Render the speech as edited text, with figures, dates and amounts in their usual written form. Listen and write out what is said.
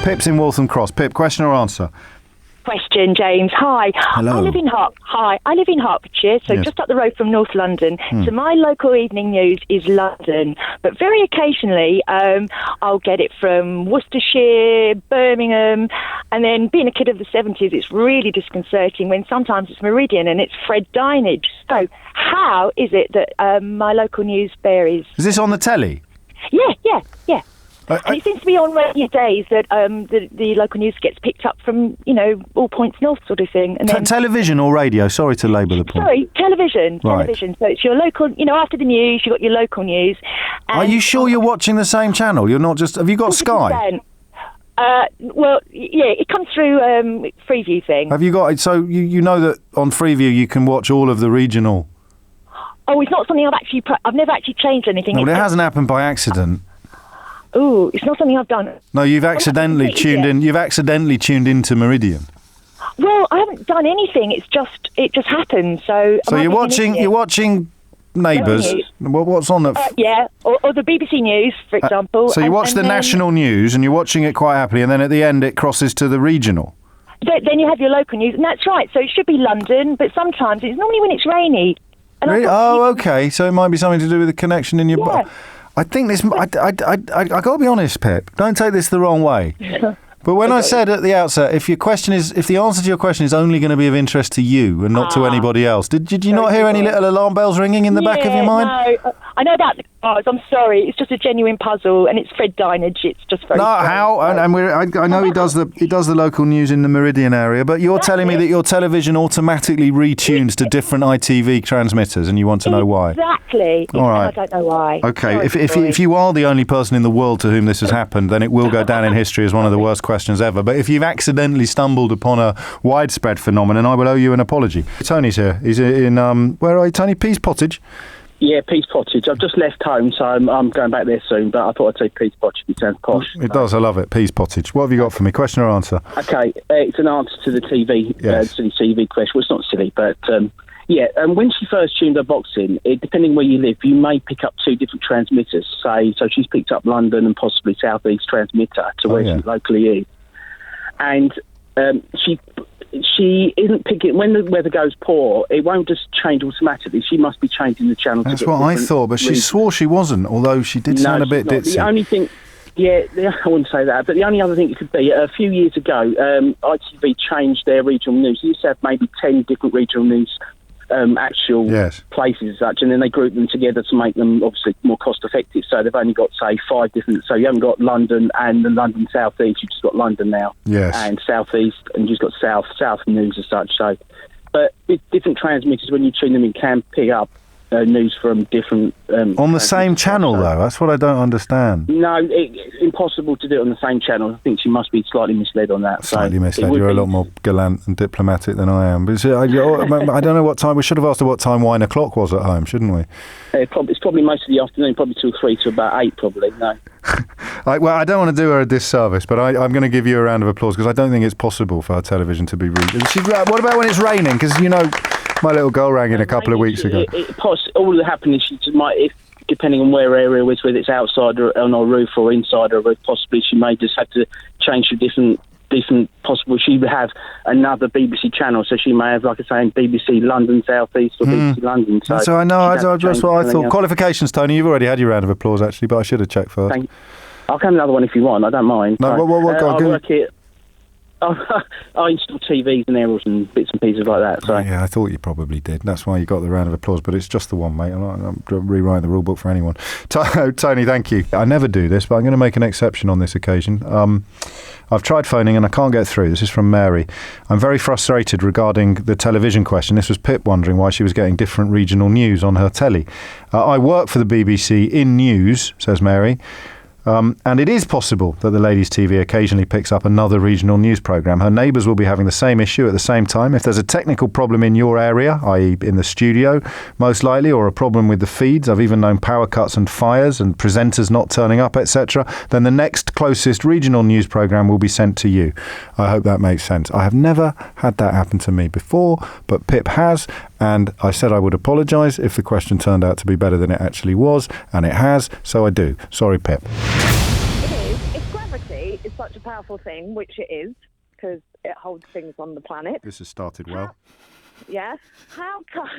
Pip's in Waltham Cross. Pip, question or answer? Question, James. Hi. Hello. I live in Hertfordshire, so Yes. just up the road from North London. So my local evening news is London, but very occasionally I'll get it from Worcestershire, Birmingham, and then being a kid of the 70s, it's really disconcerting when sometimes it's Meridian and it's Fred Dinage. So how is it that my local news varies? Is this on the telly? Yeah. And it seems to be on radio days that the local news gets picked up from, all points north sort of thing. And then, Television or radio? Sorry to labour the point. Sorry, television. Right. Television. So it's your local, after the news, you've got your local news. Are you sure you're watching the same channel? You're not just... Have you got Sky? Well, yeah, it comes through Freeview thing. Have you got... So you know that on Freeview you can watch all of the regional... Oh, it's not something I've never actually changed anything. No, but it hasn't happened by accident. Ooh, it's not something I've done. No, you've accidentally tuned in. You've accidentally tuned into Meridian. Well, I haven't done anything. It just happened. So you're watching Neighbours. Well, what's on that? Yeah, or the BBC News, for example. So you watch the national news, and you're watching it quite happily, and then at the end it crosses to the regional. Then you have your local news, and that's right. So it should be London, but sometimes it's normally when it's rainy. And Really? Oh, okay. So it might be something to do with the connection in your... Yeah. I think this... I got to be honest, Pip. Don't take this the wrong way. But when I said at the outset, if the answer to your question is only going to be of interest to you and not to anybody else, did you not hear any little alarm bells ringing in the back of your mind? No, I know about the cars. I'm sorry, it's just a genuine puzzle, and it's Fred Dinage. It's just very. No, strange. how? I know he does the local news in the Meridian area, but you're telling me that your television automatically retunes to different ITV transmitters, and you want to know why? Exactly. All right. I don't know why. Okay, Sorry, if you are the only person in the world to whom this has happened, then it will go down in history as one of the worst questions ever. But if you've accidentally stumbled upon a widespread phenomenon, I will owe you an apology. Tony's here. He's in where are you, Tony? Pease Pottage. Yeah, Pease Pottage. I've just left home, so I'm going back there soon, but I thought I'd say Pease Pottage. It sounds posh. It does, I love it. Pease Pottage. What have you got for me? Question or answer? Okay, it's an answer to the TV, Yes. silly TV question. Well, it's not silly, but when she first tuned her box in, depending where you live, you may pick up two different transmitters. So she's picked up London and possibly South East transmitter to where she locally is. And she isn't picking... When the weather goes poor, it won't just change automatically. She must be changing the channel. That's what I thought, but she swore she wasn't, although she did sound a bit ditzy. The only thing... Yeah, I wouldn't say that, but the only other thing it could be, a few years ago, ITV changed their regional news. They used to have maybe 10 different regional news places as such, and then they grouped them together to make them obviously more cost effective. So they've only got, say, 5 different... So you haven't got London and the London South East, you've just got London now. Yes. And South East, and you've just got South News as such. So, but with different transmitters, when you tune them, you can pick up news from different... on the same channel, though? That's what I don't understand. No, it's impossible to do it on the same channel. I think she must be slightly misled on that. Slightly misled. You're a lot more gallant and diplomatic than I am. But I don't know what time... We should have asked her what time 1 o'clock was at home, shouldn't we? It's probably most of the afternoon, probably till 3 to about 8, probably, no. Well, I don't want to do her a disservice, but I'm going to give you a round of applause because I don't think it's possible for her television to be read. What about when it's raining? Because, my little girl rang in a couple of weeks ago. All that happened is she just might, depending on where area it is, whether it's outside or on our roof or inside our roof, possibly she may just have to change to different possible. She would have another BBC channel, so she may have, like I say, BBC London South East or BBC London. So I know. That's what I thought. Qualifications, Tony. You've already had your round of applause, actually, but I should have checked first. I'll come another one if you want. I don't mind. No, I work it. I install TVs and aerials and bits and pieces like that. So. Yeah, I thought you probably did. That's why you got the round of applause, but it's just the one, mate. I'm not rewriting the rule book for anyone. Tony, thank you. I never do this, but I'm going to make an exception on this occasion. I've tried phoning and I can't get through. This is from Mary. I'm very frustrated regarding the television question. This was Pip wondering why she was getting different regional news on her telly. I work for the BBC in news, says Mary. And it is possible that the Ladies' TV occasionally picks up another regional news programme. Her neighbours will be having the same issue at the same time. If there's a technical problem in your area, i.e. in the studio, most likely, or a problem with the feeds, I've even known power cuts and fires and presenters not turning up, etc., then the next closest regional news programme will be sent to you. I hope that makes sense. I have never had that happen to me before, but Pip has, and I said I would apologise if the question turned out to be better than it actually was, and it has, so I do. Sorry, Pip. It is. It's gravity. It's such a powerful thing, which it is, because it holds things on the planet. This has started well. Yeah. How come